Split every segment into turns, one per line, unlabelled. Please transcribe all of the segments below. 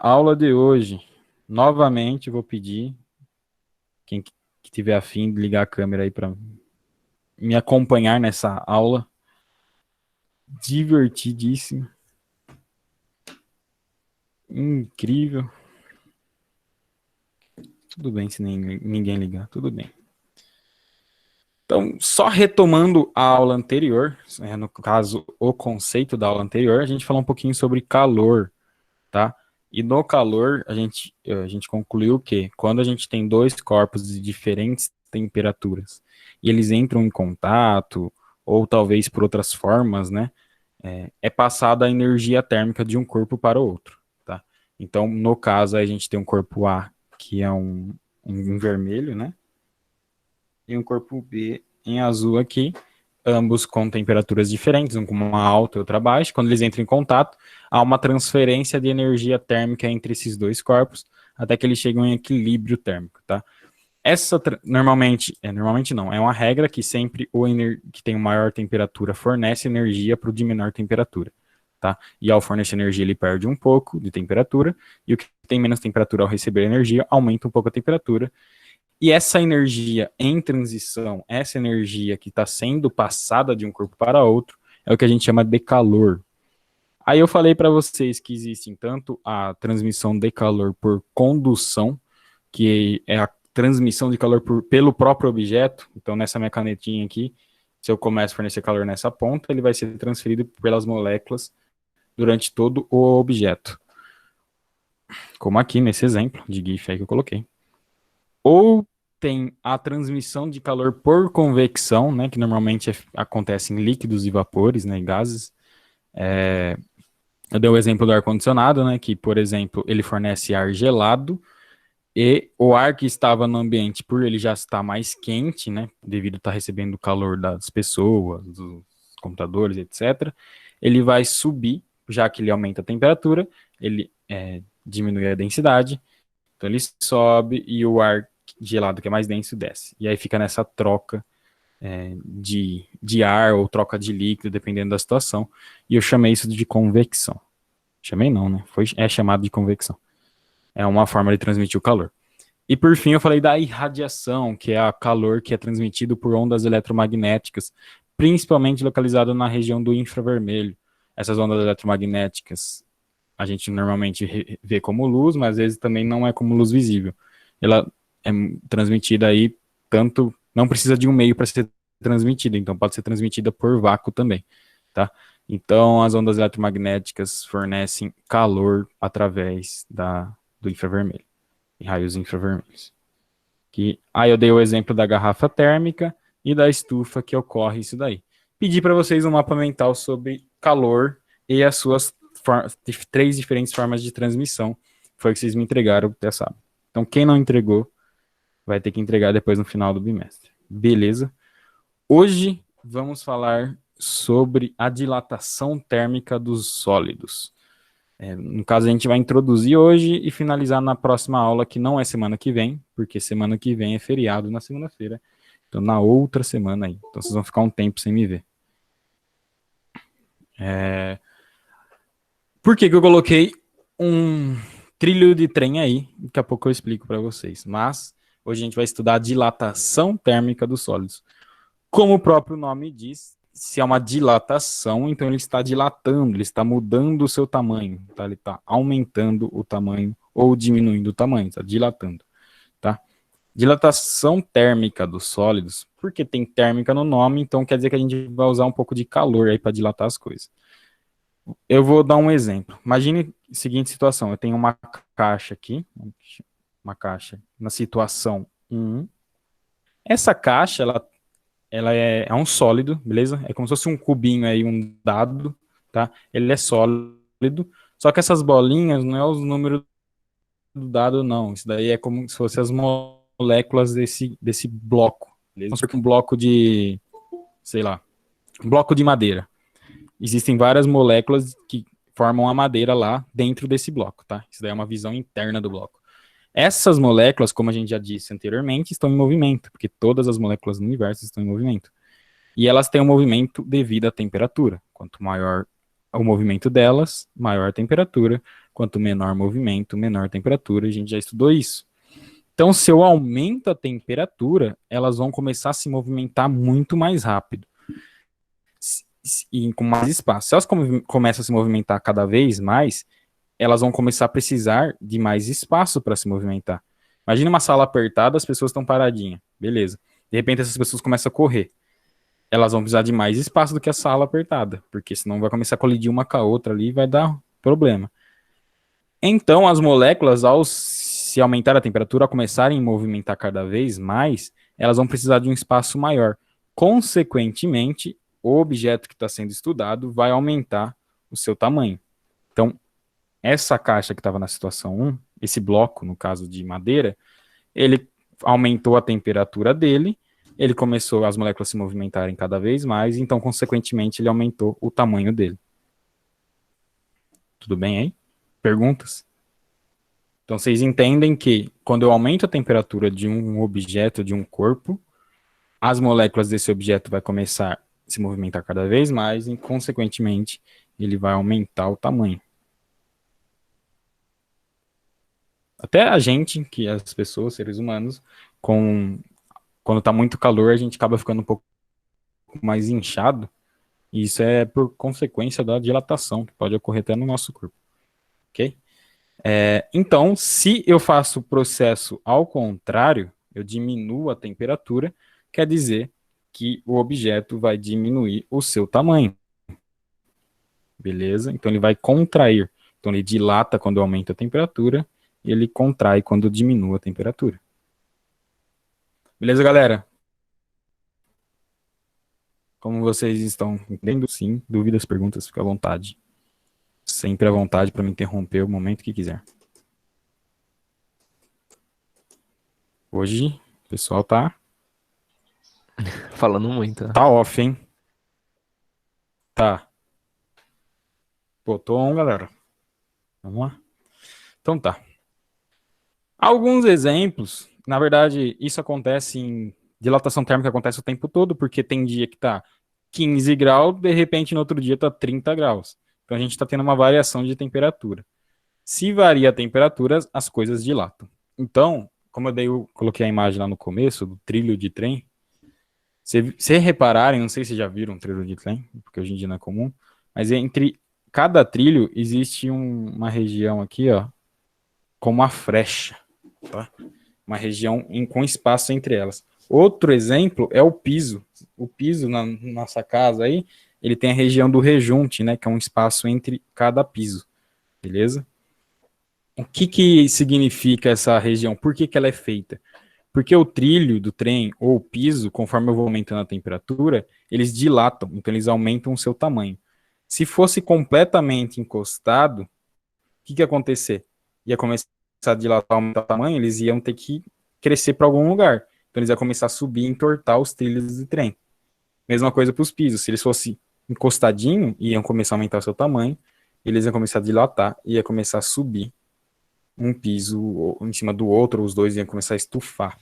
Aula de hoje. Novamente vou pedir, quem que tiver afim de ligar a câmera aí para me acompanhar nessa aula divertidíssima, incrível. Tudo bem se ninguém ligar, tudo bem. Então, só retomando a aula anterior, no caso, o conceito da aula anterior, a gente falou um pouquinho sobre calor, tá? E no calor, a gente concluiu que quando a gente tem dois corpos de diferentes temperaturas e eles entram em contato, ou talvez por outras formas, né? É passada a energia térmica de um corpo para o outro, tá? Então, no caso, a gente tem um corpo A, que é um vermelho, né? E um corpo B em azul aqui, ambos com temperaturas diferentes, um com uma alta e outra baixa. Quando eles entram em contato, há uma transferência de energia térmica entre esses dois corpos, até que eles chegam em equilíbrio térmico, tá? Normalmente não, é uma regra que sempre que tem maior temperatura fornece energia para o de menor temperatura, tá? E ao fornecer energia ele perde um pouco de temperatura, e o que tem menos temperatura ao receber energia aumenta um pouco a temperatura, e essa energia em transição, essa energia que está sendo passada de um corpo para outro, é o que a gente chama de calor. Aí eu falei para vocês que existe tanto a transmissão de calor por condução, que é a transmissão de calor pelo próprio objeto. Então, nessa minha canetinha aqui, se eu começo a fornecer calor nessa ponta, ele vai ser transferido pelas moléculas durante todo o objeto. Como aqui nesse exemplo de GIF aí que eu coloquei. Ou tem a transmissão de calor por convecção, né, que normalmente acontece em líquidos e vapores, né, e gases. Eu dei o exemplo do ar-condicionado, né, que, por exemplo, ele fornece ar gelado, e o ar que estava no ambiente, por ele já estar mais quente, né, devido a estar recebendo o calor das pessoas, dos computadores, etc., ele vai subir, já que ele aumenta a temperatura, ele diminui a densidade, então ele sobe e o ar gelado, que é mais denso, desce. E aí fica nessa troca de ar ou troca de líquido, dependendo da situação. E eu chamei isso de convecção. Chamei não, né? É chamado de convecção. É uma forma de transmitir o calor. E por fim eu falei da irradiação, que é o calor que é transmitido por ondas eletromagnéticas, principalmente localizado na região do infravermelho. Essas ondas eletromagnéticas a gente normalmente vê como luz, mas às vezes também não é como luz visível. Ela é transmitida aí, tanto, não precisa de um meio para ser transmitida, então pode ser transmitida por vácuo também, tá? Então as ondas eletromagnéticas fornecem calor através do infravermelho, em raios infravermelhos. Aí eu dei o exemplo da garrafa térmica e da estufa que ocorre isso daí. Pedi para vocês um mapa mental sobre calor e as suas três diferentes formas de transmissão. Foi o que vocês me entregaram até sábado. Então, quem não entregou, vai ter que entregar depois no final do bimestre. Beleza? Hoje vamos falar sobre a dilatação térmica dos sólidos. No caso, a gente vai introduzir hoje e finalizar na próxima aula, que não é semana que vem, porque semana que vem é feriado na segunda-feira. Então, na outra semana aí. Então, vocês vão ficar um tempo sem me ver. Por que eu coloquei um trilho de trem aí? Daqui a pouco eu explico para vocês. Mas, hoje a gente vai estudar a dilatação térmica dos sólidos. Como o próprio nome diz, se é uma dilatação, então ele está dilatando, ele está mudando o seu tamanho, tá? Ele está aumentando o tamanho ou diminuindo o tamanho, está dilatando, tá? Dilatação térmica dos sólidos, porque tem térmica no nome, então quer dizer que a gente vai usar um pouco de calor aí para dilatar as coisas. Eu vou dar um exemplo. Imagine a seguinte situação, eu tenho uma caixa aqui, uma caixa na situação 1. Essa caixa, ela é um sólido, beleza? É como se fosse um cubinho aí, um dado, tá? Ele é sólido, só que essas bolinhas não é os números do dado, não. Isso daí é como se fossem as moléculas desse bloco, beleza? Vamos supor que um bloco de, sei lá, um bloco de madeira. Existem várias moléculas que formam a madeira lá dentro desse bloco, tá? Isso daí é uma visão interna do bloco. Essas moléculas, como a gente já disse anteriormente, estão em movimento, porque todas as moléculas no universo estão em movimento. E elas têm um movimento devido à temperatura. Quanto maior o movimento delas, maior a temperatura. Quanto menor movimento, menor temperatura, a gente já estudou isso. Então, se eu aumento a temperatura, elas vão começar a se movimentar muito mais rápido e com mais espaço. Se elas começam a se movimentar cada vez mais, elas vão começar a precisar de mais espaço para se movimentar. Imagina uma sala apertada, as pessoas estão paradinhas, beleza. De repente essas pessoas começam a correr. Elas vão precisar de mais espaço do que a sala apertada, porque senão vai começar a colidir uma com a outra ali e vai dar problema. Então as moléculas, ao se aumentar a temperatura, ao começarem a movimentar cada vez mais, elas vão precisar de um espaço maior. Consequentemente, o objeto que está sendo estudado vai aumentar o seu tamanho. Então, essa caixa que estava na situação 1, esse bloco, no caso de madeira, ele aumentou a temperatura dele, ele começou as moléculas a se movimentarem cada vez mais, então, consequentemente, ele aumentou o tamanho dele. Tudo bem aí? Perguntas? Então, vocês entendem que quando eu aumento a temperatura de um objeto, de um corpo, as moléculas desse objeto vai começar a se movimentar cada vez mais e, consequentemente, ele vai aumentar o tamanho. Até a gente, que as pessoas, seres humanos, quando tá muito calor, a gente acaba ficando um pouco mais inchado, e isso é por consequência da dilatação, que pode ocorrer até no nosso corpo, ok? Então, se eu faço o processo ao contrário, eu diminuo a temperatura, quer dizer que o objeto vai diminuir o seu tamanho, beleza? Então, ele vai contrair. Então, ele dilata quando aumenta a temperatura, e ele contrai quando diminui a temperatura. Beleza, galera? Como vocês estão entendendo, sim, dúvidas, perguntas, fica à vontade. Sempre à vontade para me interromper o momento que quiser. Hoje, o pessoal tá
Falando muito, né?
tá off, hein? Tá. Pô, tô on, galera. Vamos lá? Então tá. Alguns exemplos, na verdade, isso acontece em dilatação térmica, acontece o tempo todo, porque tem dia que tá 15 graus, de repente no outro dia tá 30 graus. Então a gente está tendo uma variação de temperatura. Se varia a temperatura, as coisas dilatam. Então, como eu coloquei a imagem lá no começo do trilho de trem, se repararem, não sei se já viram um trilho de trem, porque hoje em dia não é comum, mas entre cada trilho existe uma região aqui, ó, com uma frecha, tá? Uma região com espaço entre elas. Outro exemplo é o piso. O piso na nossa casa aí, ele tem a região do rejunte, né, que é um espaço entre cada piso, beleza? O que significa essa região? Por que ela é feita? Porque o trilho do trem ou o piso, conforme eu vou aumentando a temperatura, eles dilatam, então eles aumentam o seu tamanho. Se fosse completamente encostado, o que ia acontecer? Ia começar a dilatar, aumentar o tamanho, eles iam ter que crescer para algum lugar. Então eles iam começar a subir e entortar os trilhos do trem. Mesma coisa para os pisos. Se eles fossem encostadinho, iam começar a aumentar o seu tamanho, eles iam começar a dilatar e ia começar a subir um piso em cima do outro, os dois iam começar a estufar.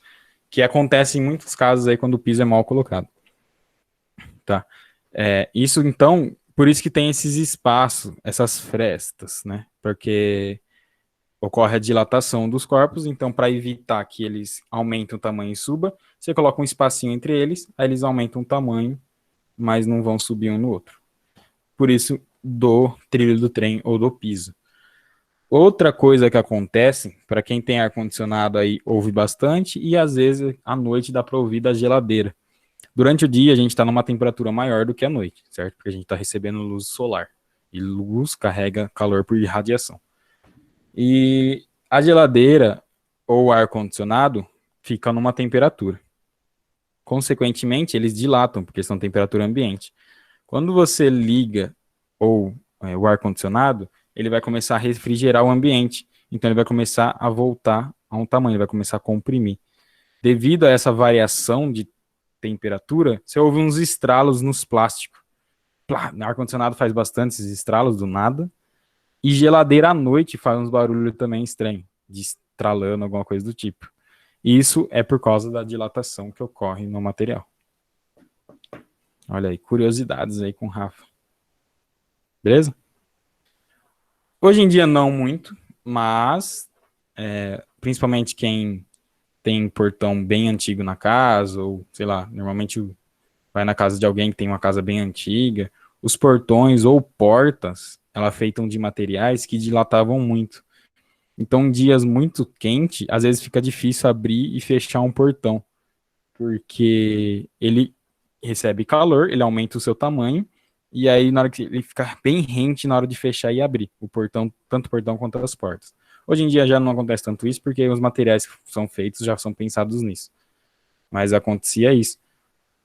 Que acontece em muitos casos aí quando o piso é mal colocado. Tá? Isso, então, por isso que tem esses espaços, essas frestas, né? Porque ocorre a dilatação dos corpos, então para evitar que eles aumentem o tamanho e suba, você coloca um espacinho entre eles, aí eles aumentam o tamanho, mas não vão subir um no outro. Por isso, do trilho do trem ou do piso. Outra coisa que acontece, para quem tem ar-condicionado aí, ouve bastante, e às vezes à noite dá para ouvir da geladeira. Durante o dia a gente está numa temperatura maior do que à noite, certo? Porque a gente está recebendo luz solar. E luz carrega calor por radiação. E a geladeira ou ar-condicionado fica numa temperatura. Consequentemente, eles dilatam, porque são temperatura ambiente. Quando você liga o ar-condicionado, ele vai começar a refrigerar o ambiente. Então ele vai começar a voltar a um tamanho, ele vai começar a comprimir. Devido a essa variação de temperatura, você ouve uns estralos nos plásticos. O ar-condicionado faz bastantes estralos do nada. E geladeira à noite faz uns barulhos também estranhos, de estralando, alguma coisa do tipo. E isso é por causa da dilatação que ocorre no material. Olha aí, curiosidades aí com o Rafa. Beleza? Hoje em dia não muito, mas principalmente quem tem portão bem antigo na casa, ou sei lá, normalmente vai na casa de alguém que tem uma casa bem antiga, os portões ou portas, ela feitam de materiais que dilatavam muito. Então, em dias muito quentes, às vezes fica difícil abrir e fechar um portão, porque ele recebe calor, ele aumenta o seu tamanho, e aí na hora que ele fica bem rente na hora de fechar e abrir o portão, tanto o portão quanto as portas. Hoje em dia já não acontece tanto isso, porque os materiais que são feitos já são pensados nisso. Mas acontecia isso.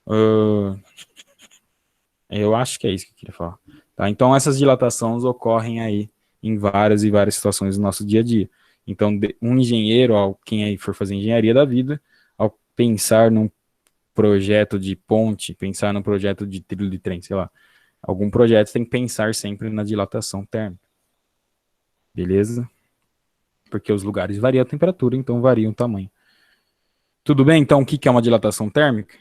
Uh, eu acho que é isso que eu queria falar. Tá? Então, essas dilatações ocorrem aí em várias e várias situações do nosso dia a dia. Então, um engenheiro, quem aí for fazer engenharia da vida, ao pensar num projeto de ponte, pensar num projeto de trilho de trem, sei lá, algum projeto tem que pensar sempre na dilatação térmica. Beleza? Porque os lugares variam a temperatura, então varia o tamanho. Tudo bem? Então, o que é uma dilatação térmica?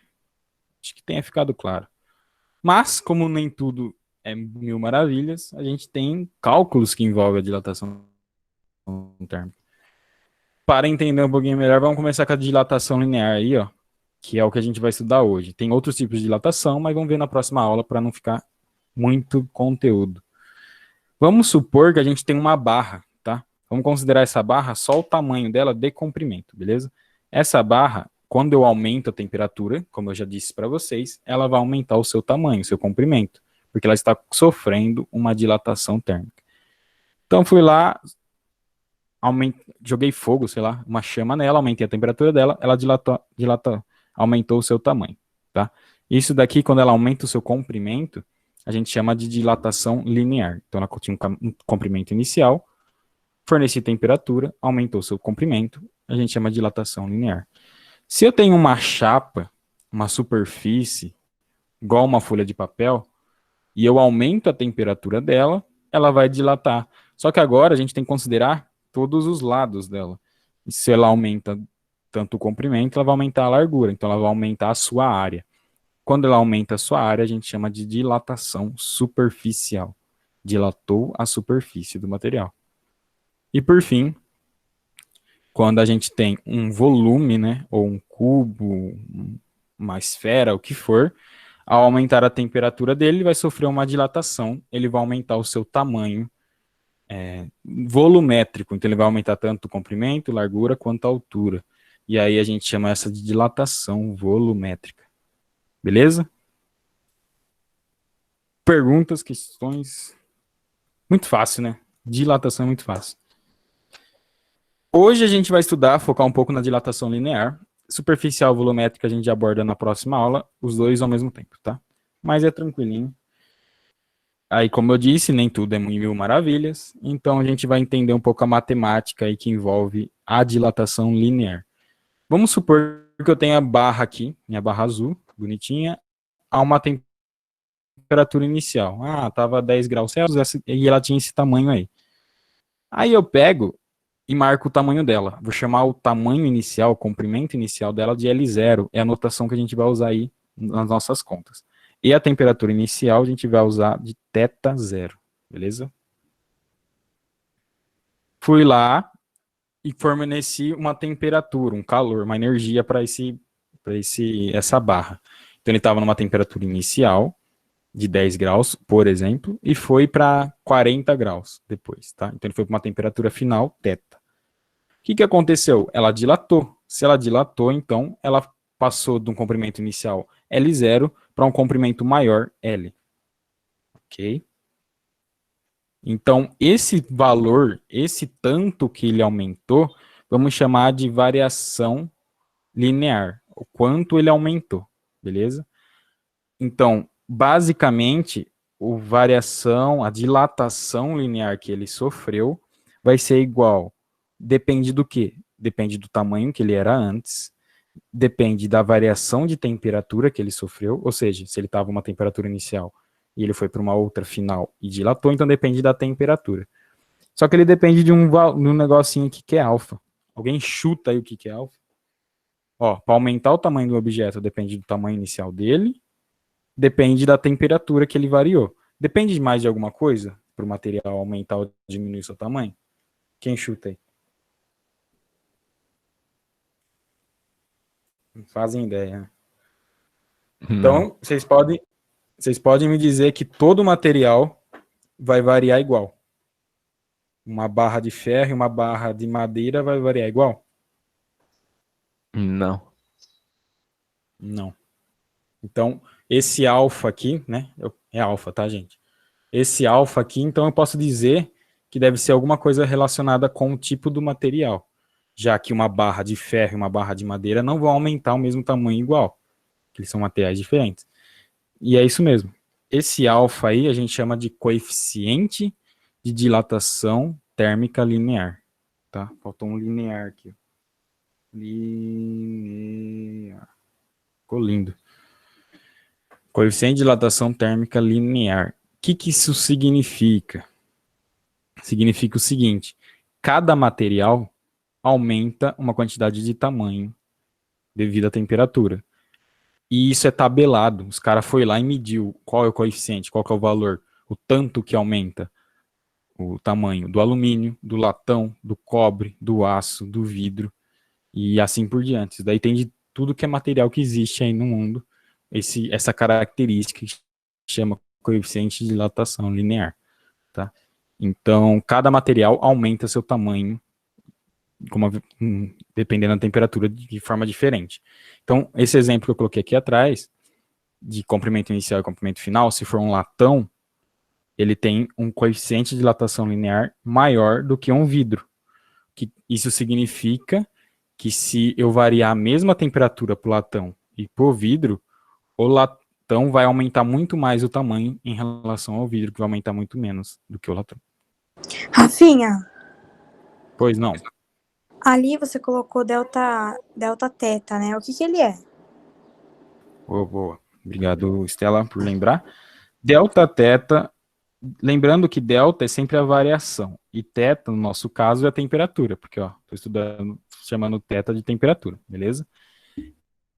Acho que tenha ficado claro. Mas, como nem tudo é mil maravilhas, a gente tem cálculos que envolvem a dilatação térmica. Para entender um pouquinho melhor, vamos começar com a dilatação linear aí, ó, que é o que a gente vai estudar hoje. Tem outros tipos de dilatação, mas vamos ver na próxima aula para não ficar muito conteúdo. Vamos supor que a gente tem uma barra, tá? Vamos considerar essa barra só o tamanho dela de comprimento, beleza? Essa barra, quando eu aumento a temperatura, como eu já disse para vocês, ela vai aumentar o seu tamanho, o seu comprimento, porque ela está sofrendo uma dilatação térmica. Então fui lá, joguei fogo, sei lá, uma chama nela, aumentei a temperatura dela, ela aumentou o seu tamanho, tá? Isso daqui, quando ela aumenta o seu comprimento, a gente chama de dilatação linear. Então ela tinha um comprimento inicial, forneci temperatura, aumentou o seu comprimento, a gente chama de dilatação linear. Se eu tenho uma chapa, uma superfície, igual uma folha de papel, e eu aumento a temperatura dela, ela vai dilatar. Só que agora a gente tem que considerar todos os lados dela. E se ela aumenta tanto o comprimento, ela vai aumentar a largura, então ela vai aumentar a sua área. Quando ela aumenta a sua área, a gente chama de dilatação superficial. Dilatou a superfície do material. E por fim, quando a gente tem um volume, né, ou um cubo, uma esfera, o que for, ao aumentar a temperatura dele, ele vai sofrer uma dilatação, ele vai aumentar o seu tamanho volumétrico, então ele vai aumentar tanto o comprimento, largura, quanto a altura. E aí a gente chama essa de dilatação volumétrica. Beleza? Perguntas, questões? Muito fácil, né? Dilatação é muito fácil. Hoje a gente vai estudar, focar um pouco na dilatação linear. Superficial volumétrica a gente aborda na próxima aula, os dois ao mesmo tempo, tá? Mas é tranquilinho. Aí, como eu disse, nem tudo é mil maravilhas, então a gente vai entender um pouco a matemática aí que envolve a dilatação linear. Vamos supor que eu tenha a barra aqui, minha barra azul, bonitinha, a uma temperatura inicial. Ah, estava 10 graus Celsius e ela tinha esse tamanho aí. Aí eu pego e marco o tamanho dela. Vou chamar o tamanho inicial, o comprimento inicial dela de L0. É a notação que a gente vai usar aí nas nossas contas. E a temperatura inicial a gente vai usar de θ0, beleza? Fui lá e forneci uma temperatura, um calor, uma energia para essa barra. Então ele estava numa temperatura inicial de 10 graus, por exemplo, e foi para 40 graus depois, tá? Então ele foi para uma temperatura final, θ. O que aconteceu? Ela dilatou. Se ela dilatou, então ela passou de um comprimento inicial L0 para um comprimento maior, L. Ok? Então, esse valor, esse tanto que ele aumentou, vamos chamar de variação linear. O quanto ele aumentou, beleza? Então, basicamente, a dilatação linear que ele sofreu vai ser igual. Depende do quê? Depende do tamanho que ele era antes, depende da variação de temperatura que ele sofreu, ou seja, se ele estava uma temperatura inicial e ele foi para uma outra final e dilatou, então depende da temperatura. Só que ele depende de um negocinho aqui que é alfa. Alguém chuta aí o que é alfa? Ó, para aumentar o tamanho do objeto depende do tamanho inicial dele, depende da temperatura que ele variou. Depende de mais de alguma coisa? para o material aumentar ou diminuir seu tamanho? Quem chuta aí? Não fazem ideia, né?
Não.
Então, vocês podem me dizer que todo material vai variar igual. Uma barra de ferro e uma barra de madeira vai variar igual?
Não.
Não. Então, esse alfa aqui, né? É alfa, tá, gente? Esse alfa aqui, então eu posso dizer que deve ser alguma coisa relacionada com o tipo do material, já que uma barra de ferro e uma barra de madeira não vão aumentar o mesmo tamanho igual, que eles são materiais diferentes. E é isso mesmo. Esse alfa aí a gente chama de coeficiente de dilatação térmica linear, tá? Faltou um linear aqui. Linear. Ficou lindo. Coeficiente de dilatação térmica linear. O que isso significa? Significa o seguinte: cada material aumenta uma quantidade de tamanho devido à temperatura. E isso é tabelado. Os caras foram lá e mediu qual é o coeficiente, qual que é o valor, o tanto que aumenta o tamanho do alumínio, do latão, do cobre, do aço, do vidro e assim por diante. Isso daí tem de tudo que é material que existe aí no mundo, essa característica que chama coeficiente de dilatação linear, tá? Então, cada material aumenta seu tamanho dependendo da temperatura de forma diferente. Então, esse exemplo que eu coloquei aqui atrás, de comprimento inicial e comprimento final, se for um latão, ele tem um coeficiente de dilatação linear maior do que um vidro. Isso significa que se eu variar a mesma temperatura para o latão e para o vidro, o latão vai aumentar muito mais o tamanho em relação ao vidro, que vai aumentar muito menos do que o latão.
Rafinha,
Pois não.
ali você colocou delta teta, né? O que ele é?
Boa. Obrigado, Estela, por lembrar. Delta teta, lembrando que delta é sempre a variação, e teta, no nosso caso, é a temperatura, porque, ó, estou estudando, chamando teta de temperatura, beleza?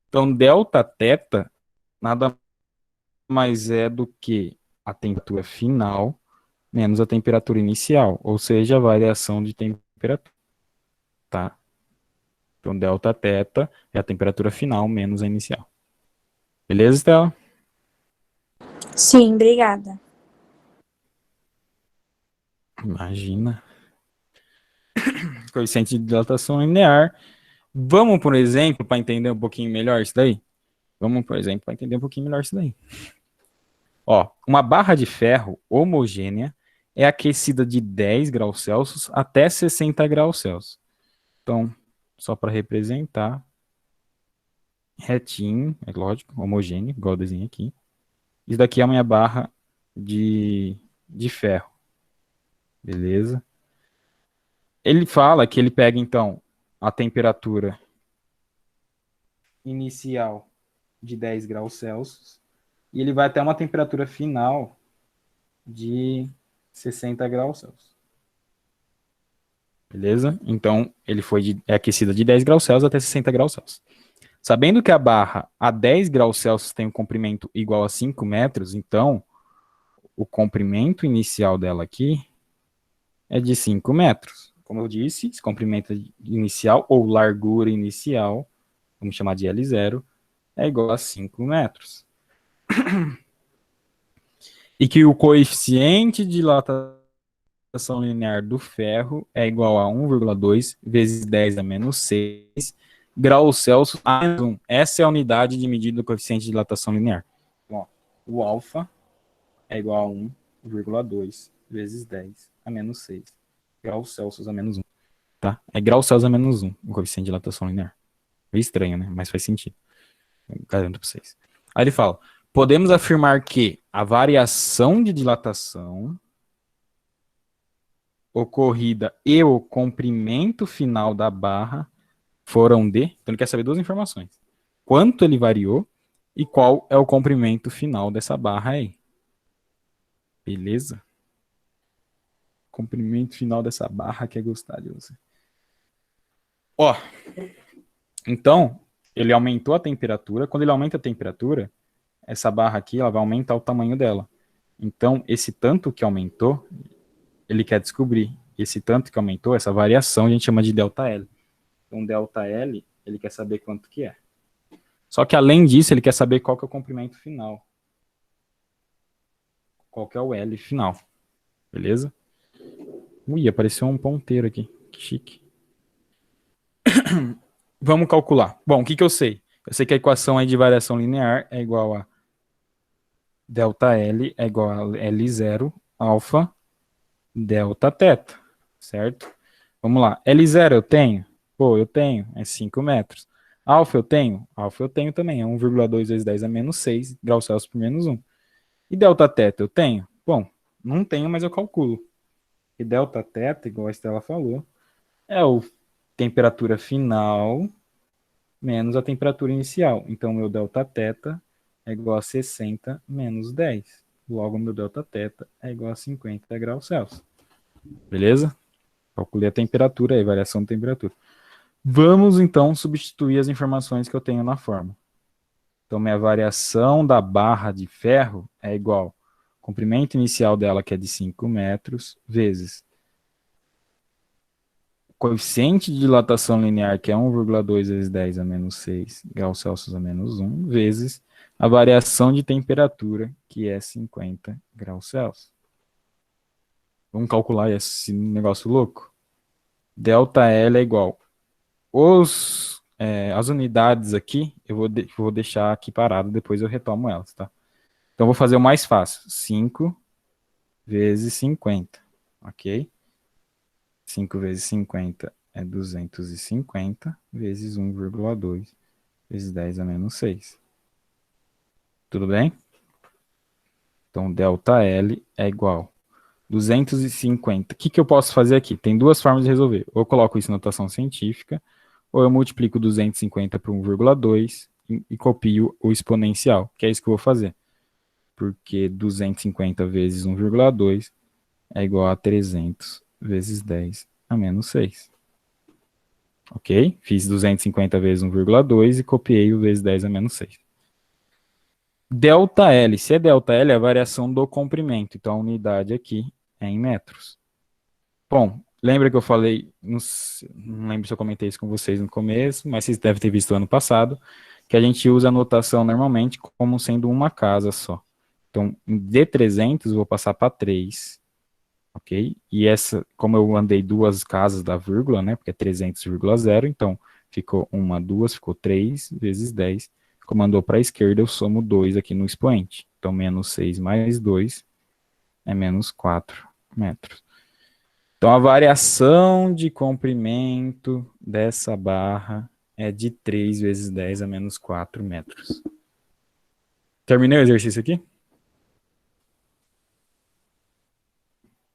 Então, delta teta nada mais é do que a temperatura final menos a temperatura inicial, ou seja, a variação de temperatura, tá? Então, delta teta é a temperatura final menos a inicial. Beleza, Estela?
Sim, obrigada.
Imagina. Coeficiente de dilatação linear. Vamos, por exemplo, para entender um pouquinho melhor isso daí? Vamos, por exemplo, para entender um pouquinho melhor isso daí. Ó, uma barra de ferro homogênea é aquecida de 10 graus Celsius até 60 graus Celsius. Então, só para representar, retinho, é lógico, homogêneo, igual eu desenhei aqui. Isso daqui é a minha barra de ferro. Beleza? Ele fala que ele pega, então, a temperatura inicial de 10 graus Celsius e ele vai até uma temperatura final de 60 graus Celsius. Beleza? Então, ele é aquecida de 10 graus Celsius até 60 graus Celsius. Sabendo que a barra a 10 graus Celsius tem um comprimento igual a 5 metros, então o comprimento inicial dela aqui é de 5 metros. Como eu disse, esse comprimento inicial ou largura inicial, vamos chamar de L0, é igual a 5 metros. E que o coeficiente de dilatação linear do ferro é igual a 1,2 vezes 10 a menos 6 graus Celsius a menos 1. Essa é a unidade de medida do coeficiente de dilatação linear. Então, ó, o alfa é igual a 1,2 vezes 10 a menos 6 graus Celsius a menos 1. Tá? É graus Celsius a menos 1 o coeficiente de dilatação linear. É estranho, né? Mas faz sentido. Eu garanto para vocês. Aí ele fala: podemos afirmar que a variação de dilatação ocorrida e o comprimento final da barra foram de. Então ele quer saber duas informações: quanto ele variou e qual é o comprimento final dessa barra aí. Beleza? Comprimento final dessa barra que é gostar de você. Ó, então ele aumentou a temperatura. Quando ele aumenta a temperatura, essa barra aqui ela vai aumentar o tamanho dela. Então, esse tanto que aumentou, ele quer descobrir. Esse tanto que aumentou, essa variação, a gente chama de ΔL. Então, ΔL, ele quer saber quanto que é. Só que, além disso, ele quer saber qual que é o comprimento final. Qual que é o L final. Beleza? Ui, apareceu um ponteiro aqui. Que chique. Vamos calcular. Bom, o que eu sei? Eu sei que a equação aí de variação linear é igual a ΔL é igual a L0 alfa delta teta, certo? Vamos lá. L0 eu tenho? Pô, eu tenho. É 5 metros. Alfa eu tenho? Alfa eu tenho também. É 1,2 vezes 10 a menos 6 graus Celsius por menos 1. E delta teta eu tenho? Bom, não tenho, mas eu calculo. E delta teta, igual a Estela falou, é a temperatura final menos a temperatura inicial. Então, meu delta teta é igual a 60 menos 10. Logo, meu delta teta é igual a 50 graus Celsius. Beleza? Calculei a temperatura aí, variação de temperatura. Vamos, então, substituir as informações que eu tenho na fórmula. Então, minha variação da barra de ferro é igual ao comprimento inicial dela, que é de 5 metros, vezes o coeficiente de dilatação linear, que é 1,2 vezes 10 a menos 6 graus Celsius a menos 1, vezes a variação de temperatura, que é 50 graus Celsius. Vamos calcular esse negócio louco? Delta L é igual. As unidades aqui, eu vou deixar aqui parado, depois eu retomo elas, tá? Então, eu vou fazer o mais fácil. 5 vezes 50, ok? 5 vezes 50 é 250, vezes 1,2, vezes 10 a menos 6. Tudo bem? Então, ΔL é igual 250. O que eu posso fazer aqui? Tem duas formas de resolver. Ou eu coloco isso em notação científica, ou eu multiplico 250 por 1,2 e copio o exponencial, que é isso que eu vou fazer. Porque 250 vezes 1,2 é igual a 300 vezes 10 a menos 6. Ok? Fiz 250 vezes 1,2 e copiei o vezes 10 a menos 6. Delta L. Se é delta L, é a variação do comprimento. Então, a unidade aqui é em metros. Bom, lembra que eu falei, não lembro se eu comentei isso com vocês no começo, mas vocês devem ter visto ano passado, que a gente usa a notação normalmente como sendo uma casa só. Então, de 300, eu vou passar para 3, ok? E essa, como eu andei duas casas da vírgula, né, porque é 300,0, então ficou 1, 2, ficou 3 vezes 10. Como andou para a esquerda, eu somo 2 aqui no expoente. Então, menos 6 mais 2 é menos 4 metros. Então, a variação de comprimento dessa barra é de 3 vezes 10 a menos 4 metros. Terminei o exercício aqui?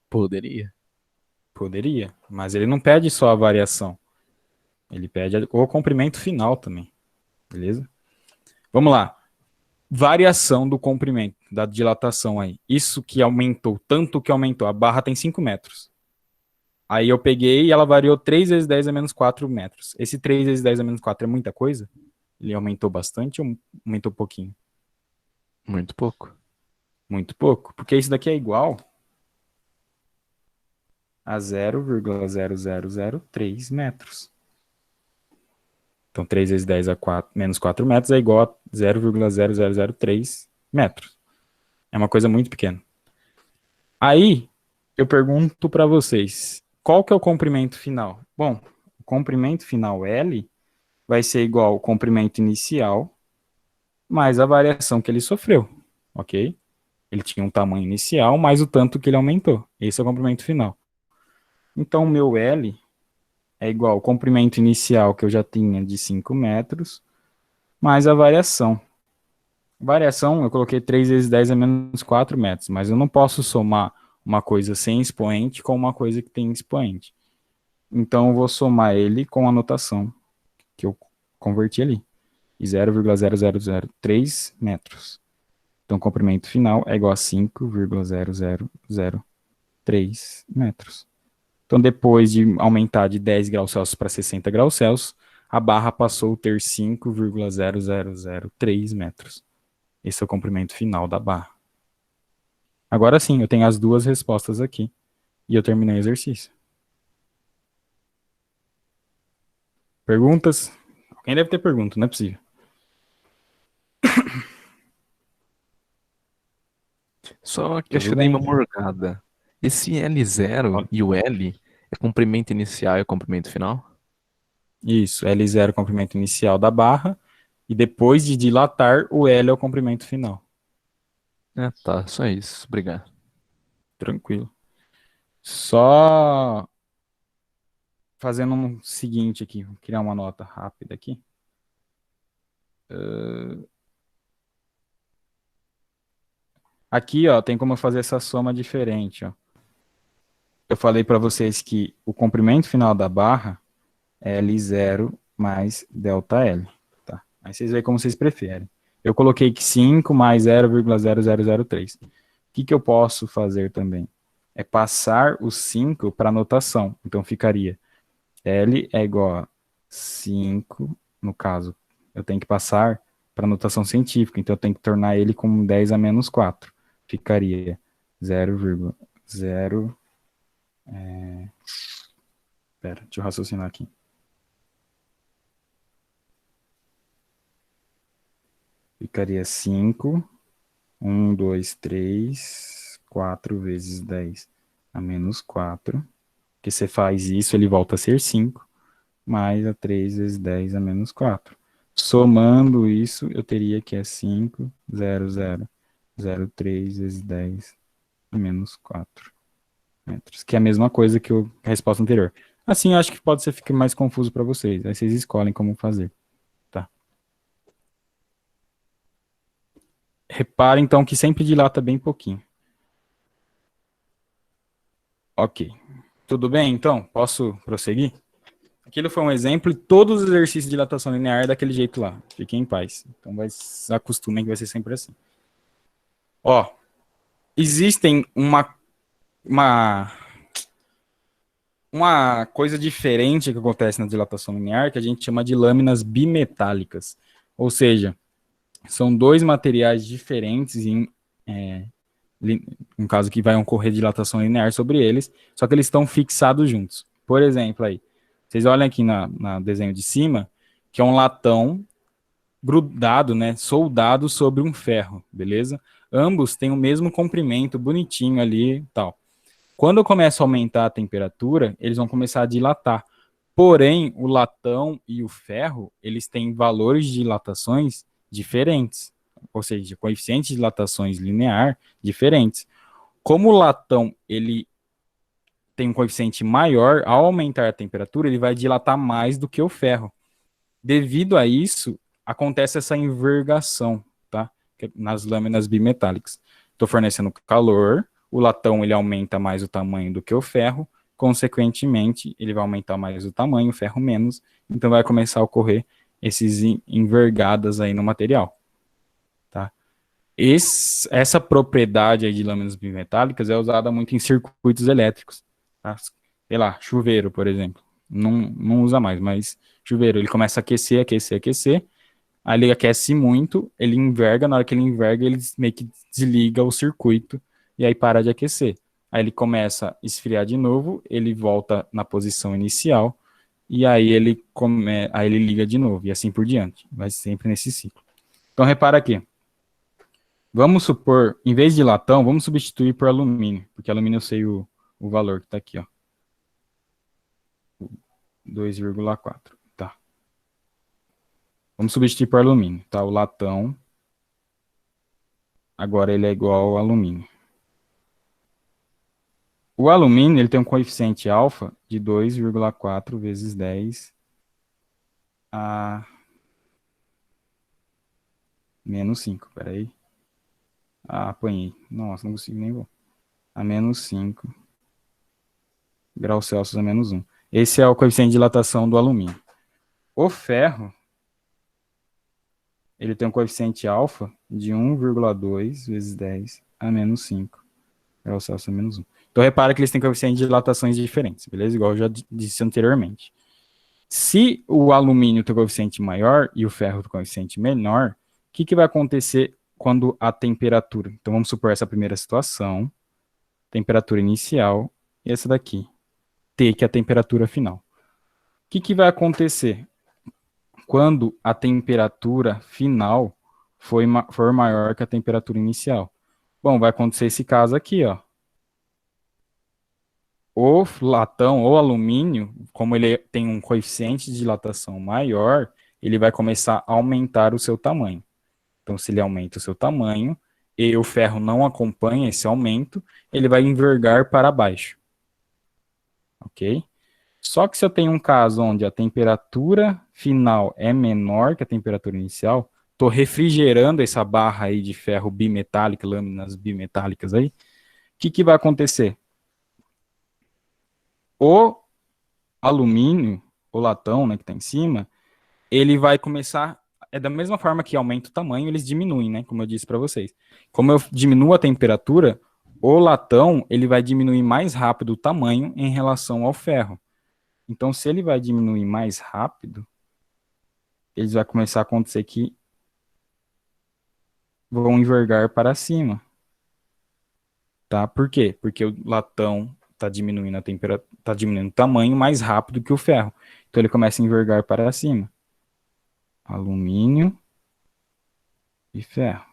Poderia.
Poderia, mas ele não pede só a variação. Ele pede o comprimento final também. Beleza? Vamos lá. Variação do comprimento, da dilatação aí. Isso que aumentou, tanto que aumentou. A barra tem 5 metros. Aí eu peguei e ela variou 3 vezes 10 a menos 4 metros. Esse 3 vezes 10 a menos 4 é muita coisa? Ele aumentou bastante ou aumentou pouquinho?
Muito pouco.
Muito pouco. Porque isso daqui é igual a 0,0003 metros. Então, 3 vezes 10 a 4, menos 4 metros é igual a 0,0003 metros. É uma coisa muito pequena. Aí, eu pergunto para vocês, qual que é o comprimento final? Bom, o comprimento final L vai ser igual ao comprimento inicial mais a variação que ele sofreu, ok? Ele tinha um tamanho inicial mais o tanto que ele aumentou. Esse é o comprimento final. Então, o meu L é igual ao comprimento inicial que eu já tinha de 5 metros mais a variação. Variação, eu coloquei 3 vezes 10 a menos 4 metros, mas eu não posso somar uma coisa sem expoente com uma coisa que tem expoente. Então, eu vou somar ele com a notação que eu converti ali, 0,0003 metros. Então, o comprimento final é igual a 5,0003 metros. Então, depois de aumentar de 10 graus Celsius para 60 graus Celsius, a barra passou a ter 5,0003 metros. Esse é o comprimento final da barra. Agora sim, eu tenho as duas respostas aqui. E eu terminei o exercício. Perguntas? Alguém deve ter pergunta, não é possível.
Só que acho que
Tudo
eu dei
bem?
uma morgada. Esse L0
Ó,
e o L é comprimento inicial e comprimento final?
isso, L0 é o comprimento inicial da barra, e depois de dilatar, o L é o comprimento final.
Ah, tá, só isso. Obrigado.
Tranquilo. Só fazendo um seguinte aqui, vou criar uma nota rápida aqui. Aqui, ó, tem como eu fazer essa soma diferente, ó. Eu falei para vocês que o comprimento final da barra é L0 mais ΔL, tá? Aí vocês veem como vocês preferem. Eu coloquei que 5 mais 0,0003. O que eu posso fazer também? É passar o 5 para notação. Então ficaria L é igual a 5, no caso, eu tenho que passar para notação científica, então eu tenho que tornar ele com 10 a menos 4. Ficaria 0,0. Pera, deixa eu raciocinar aqui. Ficaria 5, 1, 2, 3, 4 vezes 10 a menos 4. Que você faz isso, ele volta a ser 5, mais a 3 vezes 10 a menos 4. Somando isso, eu teria que é 5, 0, 0, 0, 3 vezes 10 a menos 4 metros. Que é a mesma coisa que a resposta anterior. Assim, eu acho que pode ser ficar mais confuso para vocês. Aí vocês escolhem como fazer. Tá? Repara, então, que sempre dilata bem pouquinho. Ok. Tudo bem, então? Posso prosseguir? Aquilo foi um exemplo e todos os exercícios de dilatação linear daquele jeito lá. Fiquem em paz. Então, se acostumem que vai ser sempre assim. Ó, existem uma, uma coisa diferente que acontece na dilatação linear que a gente chama de lâminas bimetálicas. Ou seja, são dois materiais diferentes um caso que vai ocorrer dilatação linear sobre eles, só que eles estão fixados juntos. Por exemplo, aí, vocês olham aqui na desenho de cima, que é um latão grudado, né, soldado sobre um ferro, beleza? Ambos têm o mesmo comprimento, bonitinho ali e tal. Quando eu começo a aumentar a temperatura, eles vão começar a dilatar. Porém, o latão e o ferro, eles têm valores de dilatações diferentes, ou seja, coeficientes de dilatações linear diferentes. Como o latão ele tem um coeficiente maior, ao aumentar a temperatura, ele vai dilatar mais do que o ferro. Devido a isso, acontece essa invergação, tá? Nas lâminas bimetálicas. Estou fornecendo calor, o latão ele aumenta mais o tamanho do que o ferro, consequentemente, ele vai aumentar mais o tamanho, o ferro menos, então vai começar a ocorrer esses invergadas aí no material, tá? Essa propriedade aí de lâminas bimetálicas é usada muito em circuitos elétricos, tá? Sei lá, chuveiro, por exemplo. Não usa mais, mas chuveiro, ele começa a aquecer, aquecer, aquecer, aí ele aquece muito, ele enverga, na hora que ele enverga, ele meio que desliga o circuito e aí para de aquecer. Aí ele começa a esfriar de novo, ele volta na posição inicial e aí ele liga de novo e assim por diante. Vai sempre nesse ciclo. Então repara aqui. Vamos supor, em vez de latão, vamos substituir por alumínio, porque alumínio eu sei o valor que está aqui, ó. 2,4. Tá. Vamos substituir por alumínio, tá? O latão, agora ele é igual ao alumínio. O alumínio, ele tem um coeficiente alfa de 2,4 vezes 10 a menos 5. Peraí. Ah, apanhei. Nossa, não consigo nem ver. A menos 5 graus Celsius a menos 1. Esse é o coeficiente de dilatação do alumínio. O ferro, ele tem um coeficiente alfa de 1,2 vezes 10 a menos 5 graus Celsius a menos 1. Então, repara que eles têm coeficientes de dilatações diferentes, beleza? Igual eu já disse anteriormente. Se o alumínio tem coeficiente maior e o ferro tem coeficiente menor, o que vai acontecer quando a temperatura... Então, vamos supor essa primeira situação, temperatura inicial, e essa daqui, T, que é a temperatura final. O que vai acontecer quando a temperatura final for maior que a temperatura inicial? Bom, vai acontecer esse caso aqui, ó. O latão ou alumínio, como ele tem um coeficiente de dilatação maior, ele vai começar a aumentar o seu tamanho. Então, se ele aumenta o seu tamanho e o ferro não acompanha esse aumento, ele vai envergar para baixo. Ok? Só que se eu tenho um caso onde a temperatura final é menor que a temperatura inicial, estou refrigerando essa barra aí de ferro bimetálica, lâminas bimetálicas aí, o que vai acontecer? O alumínio, o latão, né, que está em cima, ele vai começar, é da mesma forma que aumenta o tamanho, eles diminuem, né, como eu disse para vocês. Como eu diminuo a temperatura, o latão, ele vai diminuir mais rápido o tamanho em relação ao ferro. Então, se ele vai diminuir mais rápido, eles vai começar a acontecer que vão envergar para cima. Tá? Por quê? Porque o latão está diminuindo a temperatura, está diminuindo o tamanho mais rápido que o ferro. Então, ele começa a envergar para cima. Alumínio e ferro.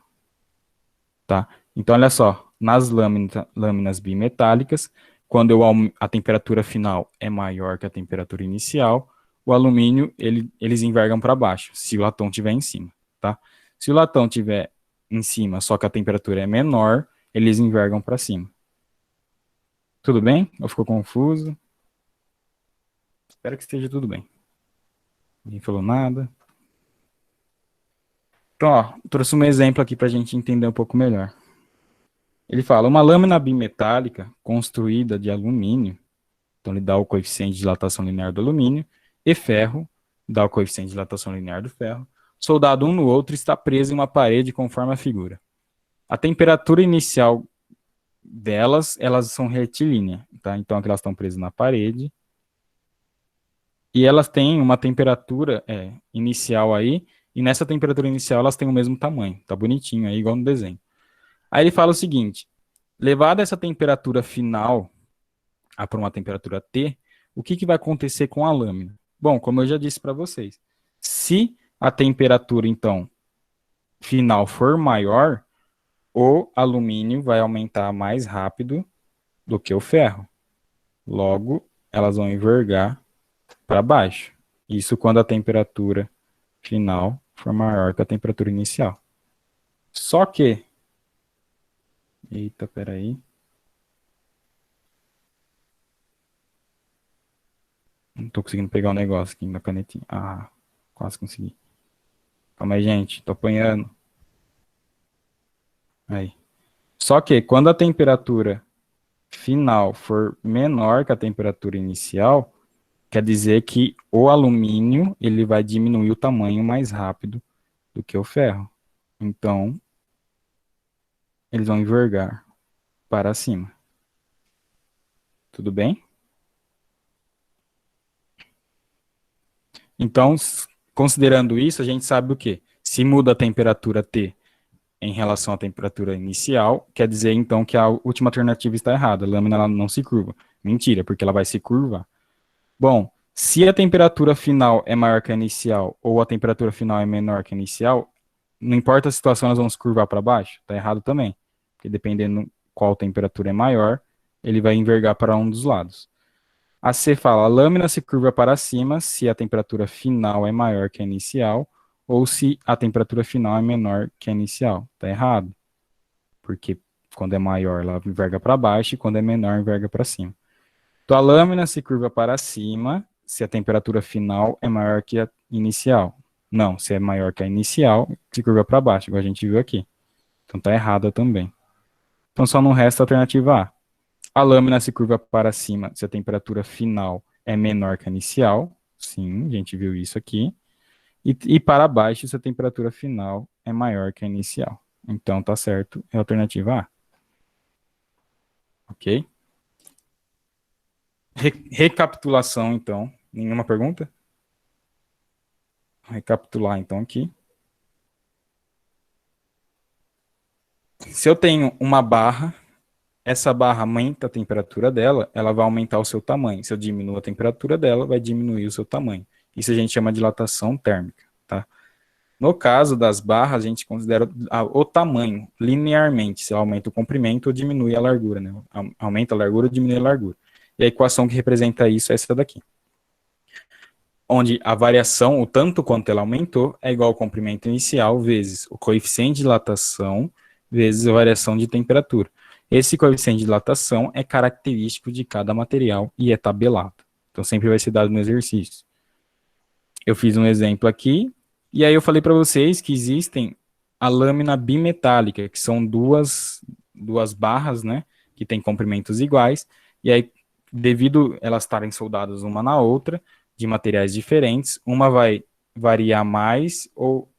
Tá? Então, olha só, nas lâminas bimetálicas, quando a temperatura final é maior que a temperatura inicial, o alumínio, eles envergam para baixo, se o latão estiver em cima. Tá? Se o latão estiver em cima, só que a temperatura é menor, eles envergam para cima. Tudo bem? Ou ficou confuso? Espero que esteja tudo bem. Ninguém falou nada. Então, ó, trouxe um exemplo aqui para a gente entender um pouco melhor. Ele fala, uma lâmina bimetálica construída de alumínio, então ele dá o coeficiente de dilatação linear do alumínio, e ferro, dá o coeficiente de dilatação linear do ferro, soldado um no outro, está preso em uma parede conforme a figura. A temperatura inicial delas, elas são retilíneas, tá? Então aqui elas estão presas na parede, e elas têm uma temperatura inicial aí, e nessa temperatura inicial elas têm o mesmo tamanho, tá bonitinho aí, igual no desenho. Aí ele fala o seguinte, levada essa temperatura final para uma temperatura T, o que vai acontecer com a lâmina? Bom, como eu já disse para vocês, se a temperatura, então, final for maior, o alumínio vai aumentar mais rápido do que o ferro. Logo, elas vão envergar para baixo. Isso quando a temperatura final for maior que a temperatura inicial. Só que... Eita, peraí. Não tô conseguindo pegar o negócio aqui na canetinha. Ah, quase consegui. Calma aí, gente. Tô apanhando. Aí. Só que quando a temperatura final for menor que a temperatura inicial, quer dizer que o alumínio ele vai diminuir o tamanho mais rápido do que o ferro. Então, eles vão envergar para cima. Tudo bem? Então, considerando isso, a gente sabe o quê? Se muda a temperatura T em relação à temperatura inicial, quer dizer, então, que a última alternativa está errada. A lâmina ela não se curva. Mentira, porque ela vai se curvar. Bom, se a temperatura final é maior que a inicial ou a temperatura final é menor que a inicial, não importa a situação, nós vamos curvar para baixo. Está errado também. Porque dependendo qual temperatura é maior, ele vai envergar para um dos lados. A C fala, a lâmina se curva para cima se a temperatura final é maior que a inicial ou se a temperatura final é menor que a inicial. Está errado. Porque quando é maior, ela enverga para baixo e quando é menor, enverga para cima. Então, a lâmina se curva para cima se a temperatura final é maior que a inicial. Não, se é maior que a inicial, se curva para baixo, igual a gente viu aqui. Então, está errada também. Então, só não resta a alternativa A. A lâmina se curva para cima se a temperatura final é menor que a inicial. Sim, a gente viu isso aqui. E para baixo se a temperatura final é maior que a inicial. Então, tá certo, é a alternativa A. Ok? Recapitulação, então. Nenhuma pergunta? Recapitular, então, aqui. se eu tenho uma barra, essa barra aumenta a temperatura dela, ela vai aumentar o seu tamanho. Se eu diminuo a temperatura dela, vai diminuir o seu tamanho. Isso a gente chama de dilatação térmica, tá? No caso das barras, a gente considera o tamanho linearmente, se aumenta o comprimento ou diminui a largura, né? Aumenta a largura ou diminui a largura. E a equação que representa isso é essa daqui. Onde a variação, o tanto quanto ela aumentou, é igual ao comprimento inicial vezes o coeficiente de dilatação vezes a variação de temperatura. Esse coeficiente de dilatação é característico de cada material e é tabelado. Então sempre vai ser dado no exercício. Eu fiz um exemplo aqui, e aí eu falei para vocês que existem a lâmina bimetálica, que são duas barras, né, que têm comprimentos iguais, e aí, devido elas estarem soldadas uma na outra, de materiais diferentes, uma vai variar mais ou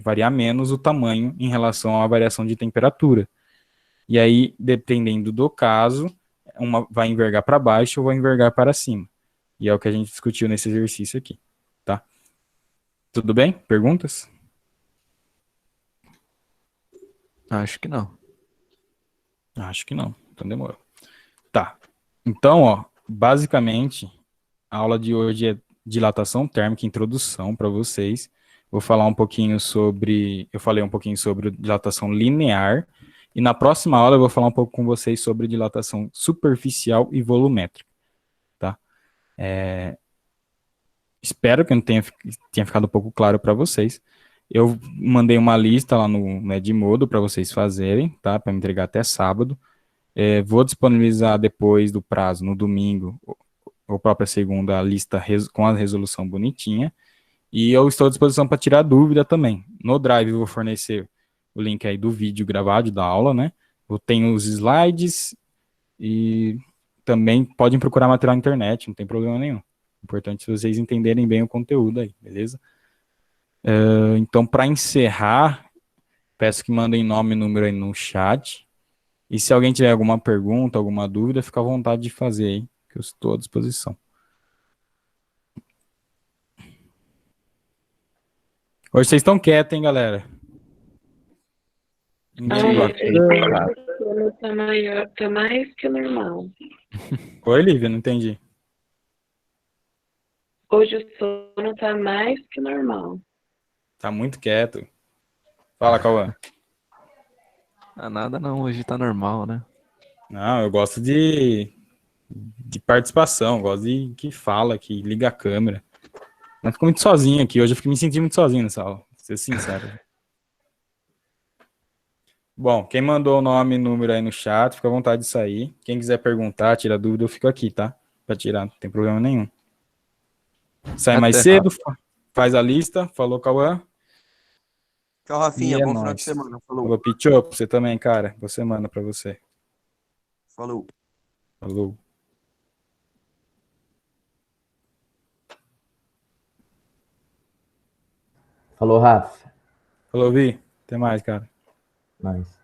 variar menos o tamanho em relação à variação de temperatura. E aí, dependendo do caso, uma vai envergar para baixo ou vai envergar para cima. E é o que a gente discutiu nesse exercício aqui, tá? Tudo bem? Perguntas?
Acho que não.
Acho que não. Então demorou. Tá. Então, ó, basicamente, a aula de hoje é dilatação térmica, introdução para vocês. Vou falar um pouquinho sobre. Eu falei um pouquinho sobre dilatação linear. E na próxima aula eu vou falar um pouco com vocês sobre dilatação superficial e volumétrica. Tá? Espero que não tenha ficado um pouco claro para vocês. Eu mandei uma lista lá no Edmodo para vocês fazerem, tá? Para me entregar até sábado. Vou disponibilizar depois do prazo, no domingo, ou própria segunda, a lista com a resolução bonitinha. E eu estou à disposição para tirar dúvida também. No Drive eu vou fornecer o link aí do vídeo gravado da aula, né? Eu tenho os slides e também podem procurar material na internet, não tem problema nenhum. Importante vocês entenderem bem o conteúdo aí, beleza? Então, para encerrar, peço que mandem nome e número aí no chat. E se alguém tiver alguma pergunta, alguma dúvida, fica à vontade de fazer aí, que eu estou à disposição. Hoje vocês estão quietos, hein, galera? Ninguém gosta.
O sono tá maior, tá mais que o normal.
Oi, Lívia, não entendi.
Hoje o sono tá mais que o normal.
Tá muito quieto. Fala, Cauã.
Ah, nada não, hoje tá normal, né?
Não, eu gosto de participação, gosto de que fala, que liga a câmera. Não fico muito sozinho aqui. Hoje eu me senti muito sozinho nessa aula, pra ser sincero. Bom, quem mandou o nome e número aí no chat, fica à vontade de sair. Quem quiser perguntar, tirar dúvida, eu fico aqui, tá? Pra tirar, não tem problema nenhum. Sai mais
Até
cedo, faz a lista. Falou, Cauã.
Tchau, Rafinha.
E é
Bom final de
nóis.
semana. Falou.
Falou, Pichô, pra você também, cara. Boa semana pra você.
Falou.
Falou.
Falou, Rafa.
Falou, Vi. Até mais, cara.
Mais.